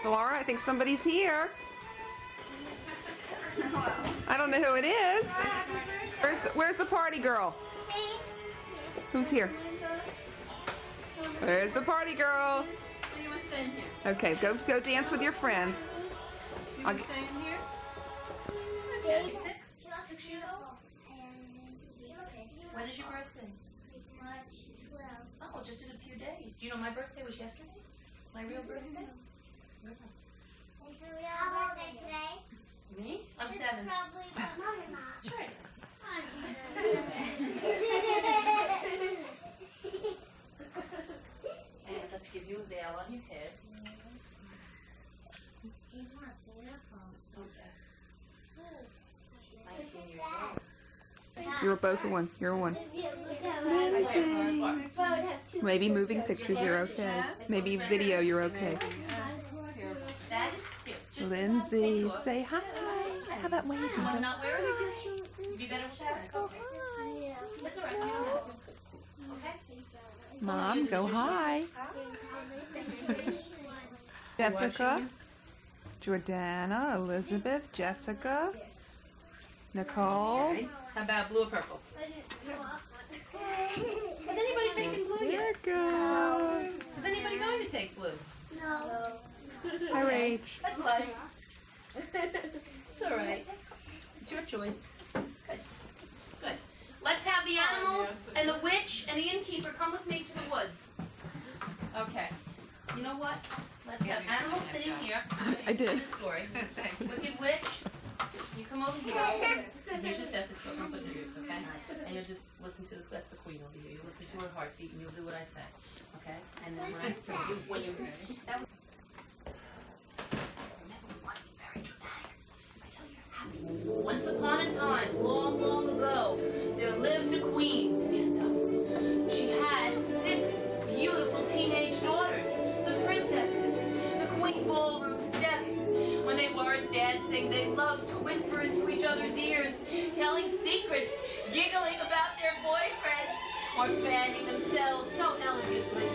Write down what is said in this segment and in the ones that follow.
Laura, I think somebody's here. I don't know who it is. Where's the party girl? Who's here? Where's the party girl? You want to stay in here? Okay, go dance with your friends. You want to stay in here? You're 6 years old? When is your birthday? March 12th. Oh, just in a few days. Do you know my birthday was yesterday? My real birthday? It's a real birthday today. Me? I'm It's 7. probably but Mom and Mom. Sure. And let's give you a veil on your head. These are beautiful. Oh, yes. 19 years old. You're both a one. You're a one. Lindsay. Maybe moving pictures, you're okay. Maybe video, you're okay. That is cute. Just Lindsay, say hi. How about waving? You want to not wear it? You'd be better with that. Okay. That's all right. You don't have to. Okay? Mom, go hi. Jessica, Jordana, Elizabeth, Jessica, Nicole. How about blue or purple? Has anybody taken blue There yet? it goes. Is anybody going to take blue? No. Hi, Rach. That's life. It's all right. It's your choice. Good. Good. Let's have the animals and the witch and the innkeeper come with me to the woods. Okay. You know what? Let's have animals sitting here. I did. The story. Wicked witch, you come over here. And here's your stethoscope. I'm putting yours, okay? And you'll just listen to that's the queen over here. You listen to her heartbeat and you'll do what I say, okay? And then when you're ready. Once upon a time, long, long ago, there lived a queen. Stand up. She had 6 beautiful teenage daughters, the princesses. The queen's ballroom steps. When they weren't dancing, they loved to whisper into each other's ears, telling secrets, giggling about their boyfriends, or fanning themselves so elegantly.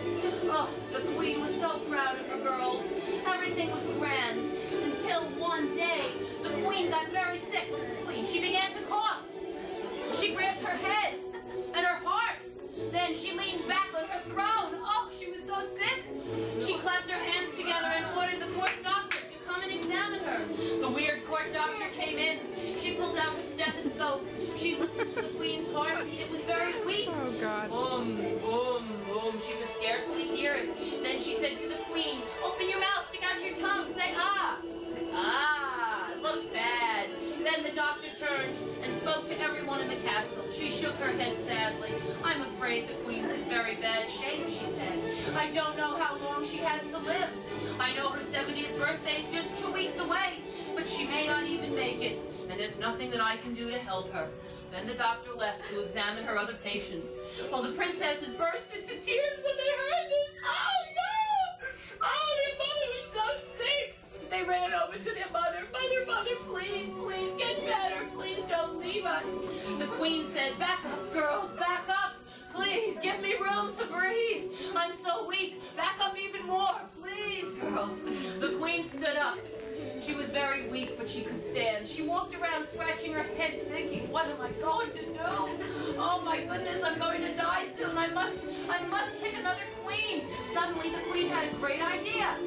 Oh, the queen was so proud of her girls. Everything was grand. Until one day, the queen got very sick. Look at the queen. She began to cough. She grabbed her head and her heart. Then she leaned back on her throne. Oh, she was so sick. She clapped her hands together and ordered the court doctor to come and examine her. The weird court doctor came in. She pulled out her stethoscope. She listened to the queen's heartbeat. It was very weak. Oh, God. Boom, boom, boom. She could scarcely hear it. Then she said to the queen, open your mouth, stick out your tongue, say ah. Ah, it looked bad. Then the doctor turned and spoke to everyone in the castle. She shook her head sadly. I'm afraid the queen's in very bad shape, she said. I don't know how long she has to live. I know her 70th birthday's just 2 weeks away, but she may not even make it, and there's nothing that I can do to help her. Then the doctor left to examine her other patients. Well, the princesses burst into tears when they heard this. Oh, no! Oh, their mother was so sick! They ran over to their mother. Mother, please, please get better. Please don't leave us. The queen said, back up, girls, back up. Please, give me room to breathe. I'm so weak. Back up even more. Please, girls. The queen stood up. She was very weak, but she could stand. She walked around scratching her head thinking, what am I going to do? Oh my goodness, I'm going to die soon. I must pick another queen. Suddenly the queen had a great idea.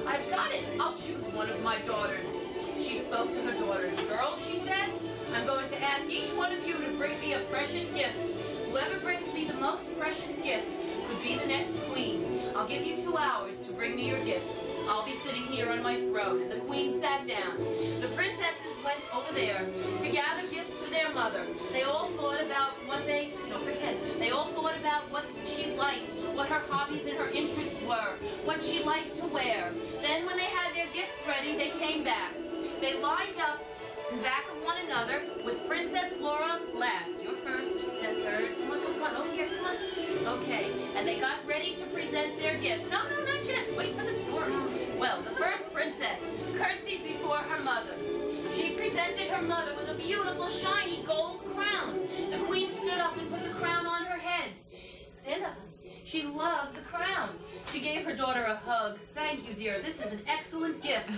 I've got it. I'll choose one of my daughters. She spoke to her daughters. Girls, she said, I'm going to ask each one of you to bring me a precious gift. Whoever brings me the most precious gift could be the next queen. I'll give you 2 hours to bring me your gifts. I'll be sitting here on my throne. And the queen sat down. The princesses went over there to gather gifts for their mother. They all thought about They all thought about what she liked, what her hobbies and her interests were, what she liked to wear. Then when they had their gifts ready, they came back. They lined up in back of one another with Princess Laura last. You're first, said third. Come on, over here, come on. Okay, and they got ready to present their gifts. No, not yet. Wait for the story. Well, the first princess curtsied before her mother. She presented her mother with a beautiful, shiny gold crown. The queen stood up and put the crown on her head. Stand up. She loved the crown. She gave her daughter a hug. Thank you, dear. This is an excellent gift.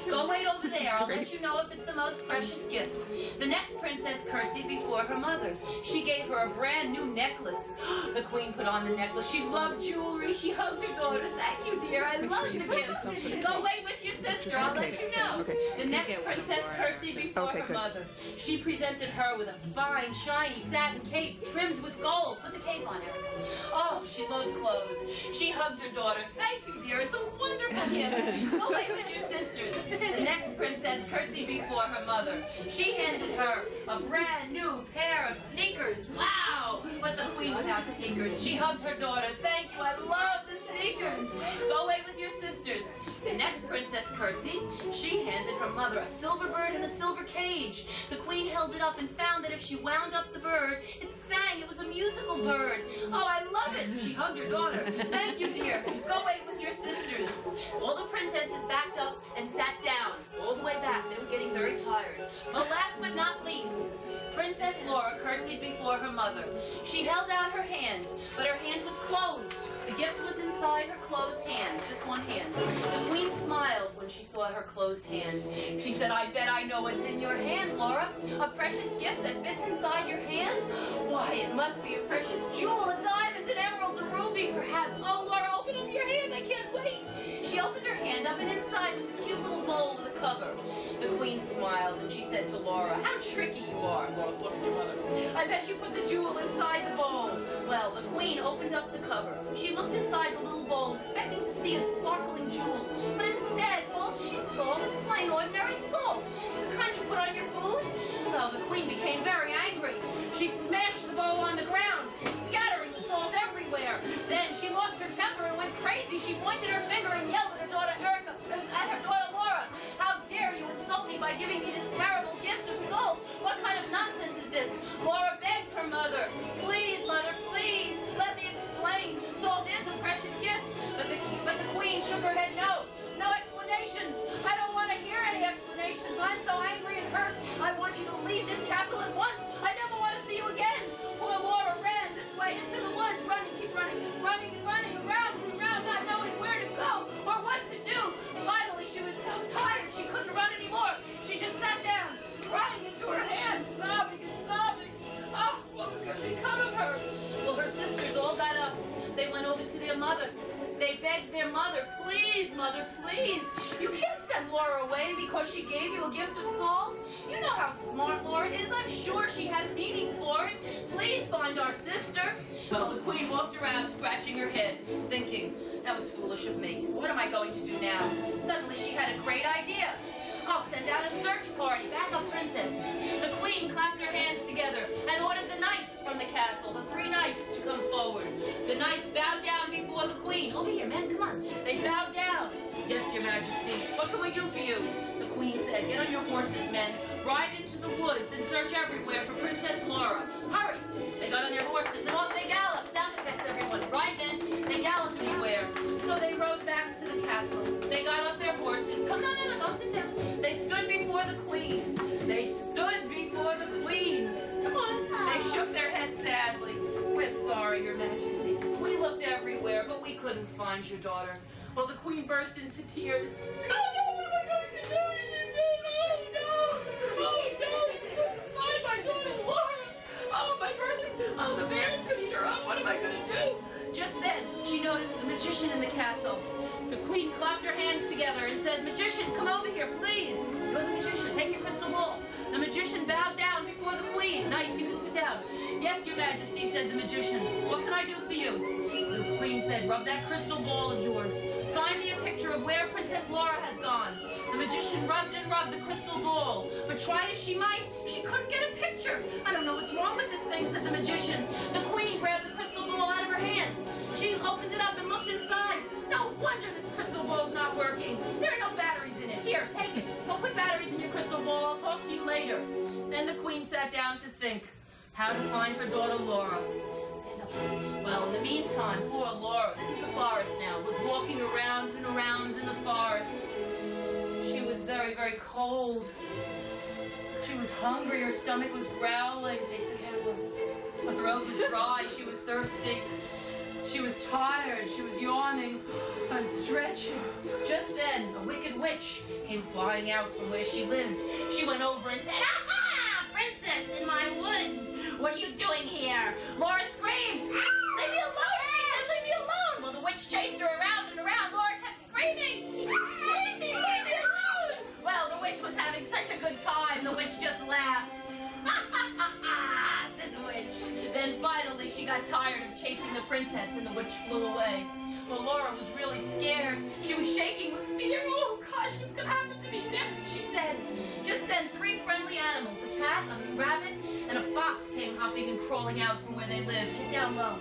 Go wait over there. I'll let you know if it's the most precious gift. The next princess curtsied before her mother. She gave her a brand new necklace. The queen put on the necklace. She loved jewelry. She hugged her daughter. Thank you, dear. I love the gift. Go wait with your sister. I'll let you know. The next princess curtsied before her mother. She presented her with a fine, shiny satin cape trimmed with gold. Put the cape on, Erica. Oh, she loved clothes. She hugged her daughter. Thank you, dear. It's a wonderful gift. Go wait with your sisters. The next princess curtsied before her mother. She handed her a brand new pair of sneakers. Wow! What's a queen without sneakers? She hugged her daughter. Thank you. I love the sneakers. Go away with your sisters. The next princess curtsied. She handed her mother a silver bird in a silver cage. The queen held it up and found that if she wound up the bird, it sang. It was a musical bird. Oh, I love it. She hugged her daughter. Thank you, dear. Go wait with your sisters. All the princesses backed up and sat down. All the way back. They were getting very tired. But last but not least, Princess Laura curtsied before her mother. She held out her hand, but her hand was closed. The gift was inside her closed hand, just one hand. The queen smiled when she saw her closed hand. She said, I bet I know what's in your hand, Laura. A precious gift that fits inside your hand? Why, it must be a precious jewel, a diamond, an emerald, a ruby, perhaps. Oh, Laura, open up your hand. I can't wait. She opened her hand up, and inside was a cute little bowl with a cover. The queen smiled, and she said to Laura, how tricky you are. Laura looked at her mother. I bet you put the jewel inside the bowl. Well, the queen opened up the cover. She looked inside the little bowl, expecting to see a sparkling jewel. But instead, all she saw was plain ordinary salt. The kind you put on your food? Well, the queen became very angry. She smashed the bowl on the ground, scattering the salt everywhere. Then she lost her temper and went crazy. She pointed her finger and yelled at her daughter Erica, at her daughter Laura. How dare you insult me by giving me this terrible gift of salt? What kind of nonsense is this? Laura begged her mother, please, mother, please, let me explain. Salt is a precious gift. But the queen shook her head no. No explanations. I don't want to hear any explanations. I'm so angry and hurt. I want you to leave this castle at once. I never want to see you again. Poor Laura ran this way into the woods, running, keep running, running and running, around and around, not knowing where to go or what to do. Finally, she was so tired she couldn't run anymore. She just sat down, crying into her hands, sobbing and sobbing. Oh, what was going to become of her? Well, her sisters all got up. They went over to their mother. They begged their mother, please, mother, please. You can't send Laura away because she gave you a gift of salt. You know how smart Laura is. I'm sure she had a meaning for it. Please find our sister. Well, the queen walked around scratching her head, thinking, that was foolish of me. What am I going to do now? Suddenly she had a great idea. I'll send out a search party, backup princesses. The queen clapped her hands together and ordered the knights from the castle, the 3 knights, to come forward. The knights bowed down before the queen. Over here, men, come on. They bowed down. Yes, your majesty. What can we do for you? The queen said, get on your horses, men. Ride into the woods and search everywhere for Princess Laura. Hurry! They got on their horses and off they galloped. Sound effects, everyone. Ride, men. They galloped anywhere. So they rode back to the castle. They got off their horses. Come on, no, don't sit down. They stood before the queen. They stood before the queen. Come on. They shook their heads sadly. We're sorry, your majesty. We looked everywhere, but we couldn't find your daughter. Well, the queen burst into tears. Oh, no, what am I going to do? She said, oh, no. Oh, no, we couldn't find my daughter, Laura. Oh, my brothers. Oh, the bears could eat her up. What am I going to do? Just then, she noticed the magician in the castle. The queen clapped her hands together and said, magician, come over here, please. You're the magician. Take your crystal ball. The magician bowed down before the queen. Knights, you can sit down. Yes, your majesty, said the magician. What can I do for you? The queen said, rub that crystal ball of yours. Find me a picture of where Princess Laura has gone. The magician rubbed and rubbed the crystal ball, but try as she might, she couldn't get a picture. I don't know what's wrong with this thing, said the magician. The queen grabbed the crystal ball out of her hand. She opened it up and looked inside. No wonder this crystal ball's not working. There are no batteries in it. Here, take it. Go put batteries in your crystal ball. I'll talk to you later. Then the queen sat down to think how to find her daughter Laura. Stand up. Well, in the meantime, poor Laura, this is the forest now, was walking around and around in the forest. She was very, very cold. She was hungry. Her stomach was growling. Face the camera. Her throat was dry. She was thirsty. She was tired, she was yawning and stretching. Just then, a wicked witch came flying out from where she lived. She went over and said, "Aha! Princess in my woods! What are you doing here?" Laura screamed, "Leave me alone!" She said, "Leave me alone!" Well, the witch chased her around and around. Laura kept screaming, leave me alone!" Well, the witch was having such a good time, the witch just laughed. Said the witch. Then finally she got tired of chasing the princess and the witch flew away. Well, Laura was really scared. She was shaking with fear. "Oh gosh, what's gonna happen to me next?" she said. Just then 3 friendly animals, a cat, a rabbit, and a fox came hopping and crawling out from where they lived. Get down low.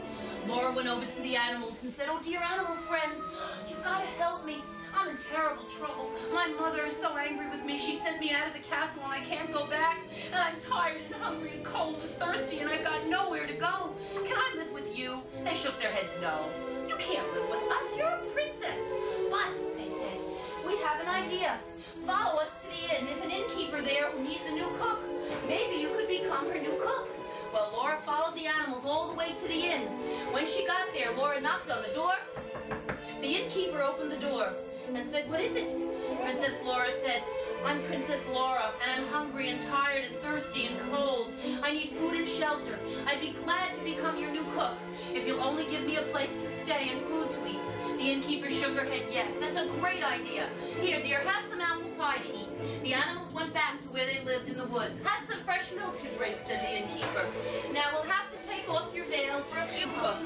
Laura went over to the animals and said, "Oh dear animal friends, you've got to help me. I'm in terrible trouble. My mother is so angry with me. She sent me out of the castle and I can't go back. And I'm tired and hungry and cold and thirsty and I've got nowhere to go. Can I live with you?" They shook their heads no. "You can't live with us. You're a princess." "But," they said, "we have an idea. Follow us to the inn. There's an innkeeper there who needs a new cook. Maybe you could become her new cook." Well, Laura followed the animals all the way to the inn. When she got there, Laura knocked on the door. The innkeeper opened the door and said, "What is it?" Princess Laura said, "I'm Princess Laura, and I'm hungry and tired and thirsty and cold. I need food and shelter. I'd be glad to become your new cook if you'll only give me a place to stay and food to eat." The innkeeper shook her head. "Yes, that's a great idea. Here, dear, have some apple pie to eat." The animals went back to where they lived in the woods. "Have some fresh milk to drink," said the innkeeper. "Now we'll have to take off your veil for a few cook."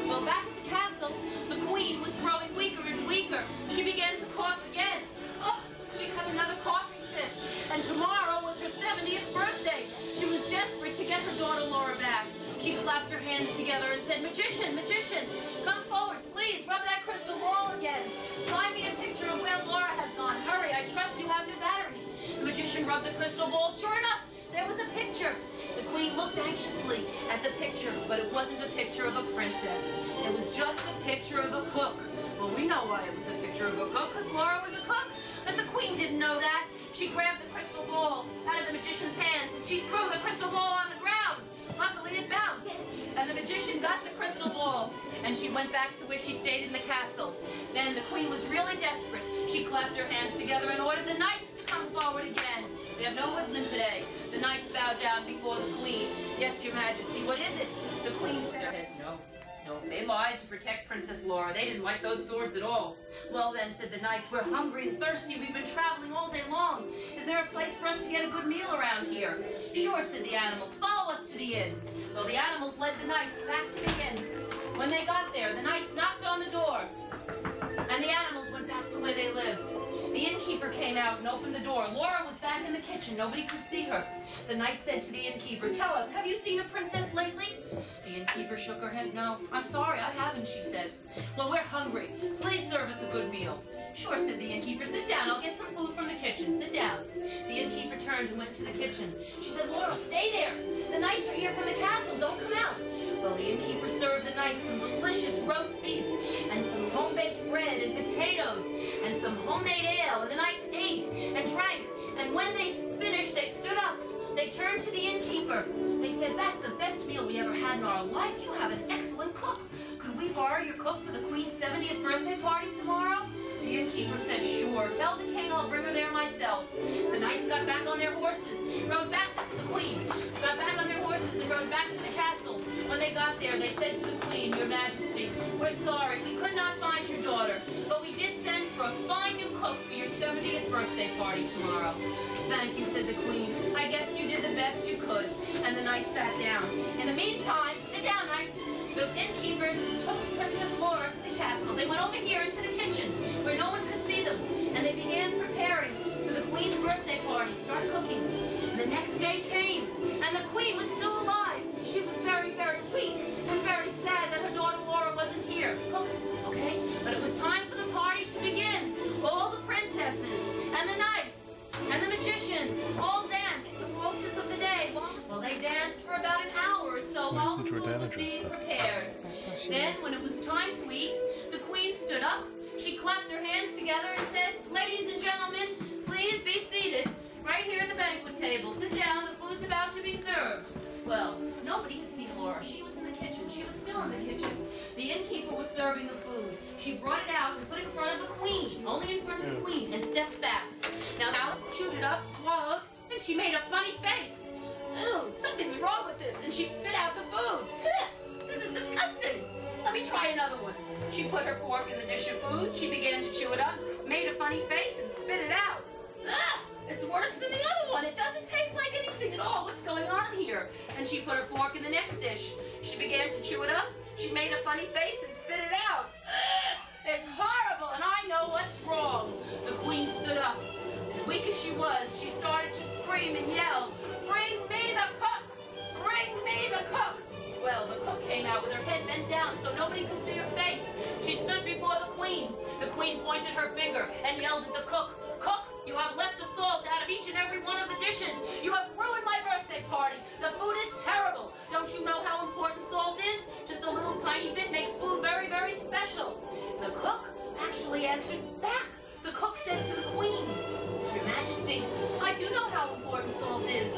Well, back at the castle, the queen was growing weaker and weaker. She began to cough again. Oh, she had another coughing fit. And tomorrow was her 70th birthday. She was desperate to get her daughter Laura back. She clapped her hands together and said, "Magician, magician, come forward, please, rub that crystal ball again. Find me a picture of where Laura has gone. Hurry, I trust you have new batteries." The magician rubbed the crystal ball. Sure enough, there was a picture. The queen looked anxiously at the picture, but it wasn't a picture of a princess. It was just a picture of a cook. Well, we know why it was a picture of a cook, because Laura was a cook. But the queen didn't know that. She grabbed the crystal ball out of the magician's hands, and she threw the crystal ball on the ground. Luckily, it bounced, and the magician got the crystal ball, and she went back to where she stayed in the castle. Then the queen was really desperate. She clapped her hands together and ordered the knights to come forward again. We have no woodsmen today. The knights bowed down before the queen. "Yes, your majesty, what is it?" The queen shook their heads. No, they lied to protect Princess Laura. They didn't like those swords at all." "Well then," said the knights, "we're hungry and thirsty. We've been traveling all day long. Is there a place for us to get a good meal around here?" "Sure," said the animals. "Follow us to the inn." Well, the animals led the knights back to the inn. When they got there, the knights knocked on the door, and the animals went back to where they lived. The innkeeper came out and opened the door. Laura was back in the kitchen. Nobody could see her. The knight said to the innkeeper, "Tell us, have you seen a princess lately?" The innkeeper shook her head. "No, I'm sorry, I haven't," she said. "Well, we're hungry. Please serve us a good meal." "Sure," said the innkeeper. "Sit down. I'll get some food from the kitchen. Sit down." The innkeeper turned and went to the kitchen. She said, "Laura, stay there. The knights are here from the castle. Don't come out." Well, the innkeeper served the knights some delicious roast beef and some home-baked bread and potatoes and some homemade ale, and the knights ate and drank, and when they finished, they stood up. They turned to the innkeeper. They said, "That's the best meal we ever had in our life. You have an excellent cook. Could we borrow your cook for the queen's 70th birthday party tomorrow?" The innkeeper said, "Sure. Tell the king I'll bring her there myself." The knights got back on their horses, rode back to the queen, got back on their horses and rode back to the castle. When they got there, they said to the queen, "Your majesty, we're sorry. We could not find your daughter, but we did send for a fine new cook for your 70th birthday party tomorrow." "Thank you," said the queen. "I guess you did the best you could." And the knights sat down. In the meantime, sit down, knights. The innkeeper took Princess Laura to the castle. They went over here into the kitchen, where no one could see them, and they began preparing for the queen's birthday party, start cooking. And the next day came, and the queen was still alive. She was very, very weak and very sad that her daughter Laura wasn't here cooking, okay? But it was time for the party to begin. All the princesses and the knights and the magician all danced the waltzes of the day. Well, they danced for about an hour or so while the food was being prepared. Then, when it was time to eat, the queen stood up. She clapped her hands together and said, "Ladies and gentlemen, please be seated right here at the banquet table. Sit down, the food's about to be served." Well, nobody had seen Laura. She was in the kitchen. She was still in the kitchen. The innkeeper was serving the food. She brought it out and put it in front of the queen, only in front of the queen, and stepped back. Now Alice chewed it up, swallowed, and she made a funny face. Oh, something's wrong with this, and she spit out the food. This is disgusting. Let me try another one. She put her fork in the dish of food, she began to chew it up, made a funny face, and spit it out. Ugh, it's worse than the other one. It doesn't taste like anything at all. What's going on here? And she put her fork in the next dish. She began to chew it up, she made a funny face, and spit it out. Ugh, it's horrible, and I know what's wrong. The queen stood up. As weak as she was, she started to scream and yell, "Bring me the cook! Bring me the cook!" Well, the cook came out with her head bent down so nobody could see her face. She stood before the queen. The queen pointed her finger and yelled at the cook, "Cook, you have left the salt out of each and every one of the dishes. You have ruined my birthday party. The food is terrible. Don't you know how important salt is? Just a little tiny bit makes food very, very special." The cook actually answered back. The cook said to the queen, "Your Majesty, I do know how important salt is.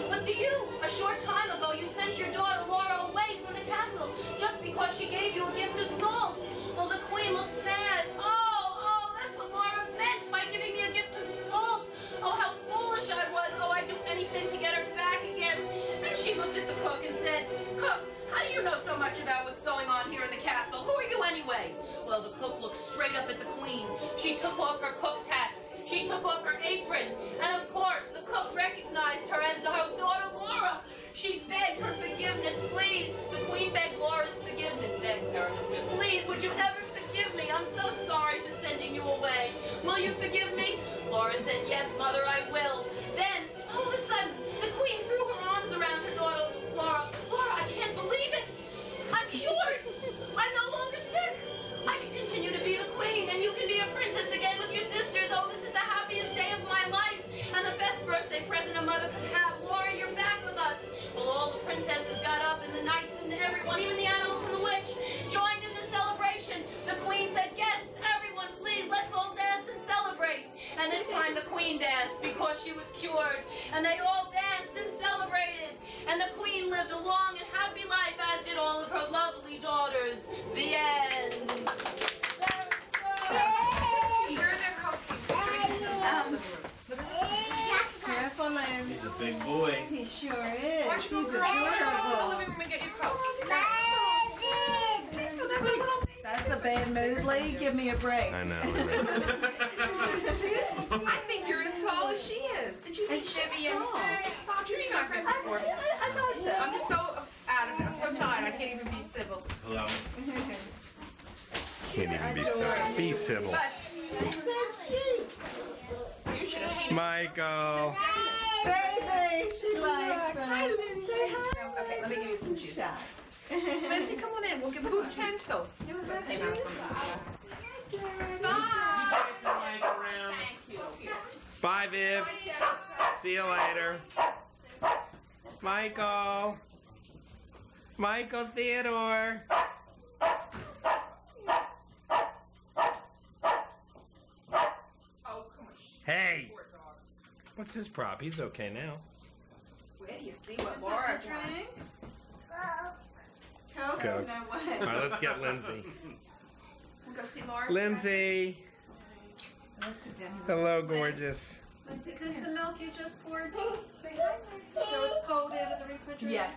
But do you? A short time ago, you sent your daughter Laura away from the castle just because she gave you a gift of salt." Well, the queen looked sad. Oh, that's what Laura meant by giving me a gift of salt. Oh, how foolish I was. Oh, I'd do anything to get her back again. Then she looked at the cook and said, "Cook, how do you know so much about what's going on here in the castle? Who are you anyway?" Well, the cook looked straight up at the queen. She took off her cook's hat. She took off her apron. And of course, the cook recognized her as her daughter Laura. She begged her forgiveness. "Please," the queen begged Laura's forgiveness, begged her. "Please, would you ever forgive me? I'm so sorry for sending you away. Will you forgive me?" Laura said, "Yes, mother, I will." Then, all of a sudden, the queen threw her arms around her daughter Laura. "Laura, I can't believe it. I'm cured. I'm no longer sick. I can continue to be the queen, and you can be a princess again with your sisters. Oh, this is the happiest day of my life, and the best birthday present a mother could have. Laura, you're back with us." Well, all the princesses got up, and the knights and everyone, even the animals and the witch, joined in the celebration. The queen said, "Guests, everyone, please, let's all dance and celebrate." And this time the queen danced because she was cured, and they all danced and celebrated. And the queen lived a long and happy life, as did all of her lovely daughters. The end. Careful, Lynn. He's a big boy. He sure is. Why don't you go, girls? Why don't you go to the living room and get your coats? That's a bad mood, Lee. Give me a break. I know. I think you're as tall as she is. Did you meet Vivian? You're not friends before. I thought so. I'm just so out of it. I'm so tired. I can't even be civil. Hello. Can't even be civil. But It's so cute. you should have seen. Michael. Baby, she likes him. Hi, Lindsay. Say hi. Okay, let me give you some juice. Shy. Lindsay, come on in. We'll give her some pencil. Bye, Viv. See you later. Michael. Michael Theodore. Oh, come on. Hey. Poor dog. What's his prop? He's okay now. Where do you see what What's Laura up, the drank? drink? Coke? Coke. No All way. right, let's get Lindsay. We'll go see Laura. Lindsay. Let's sit down here. Hello, gorgeous. Is this the milk you just poured? So it's cold out of the refrigerator? Yes.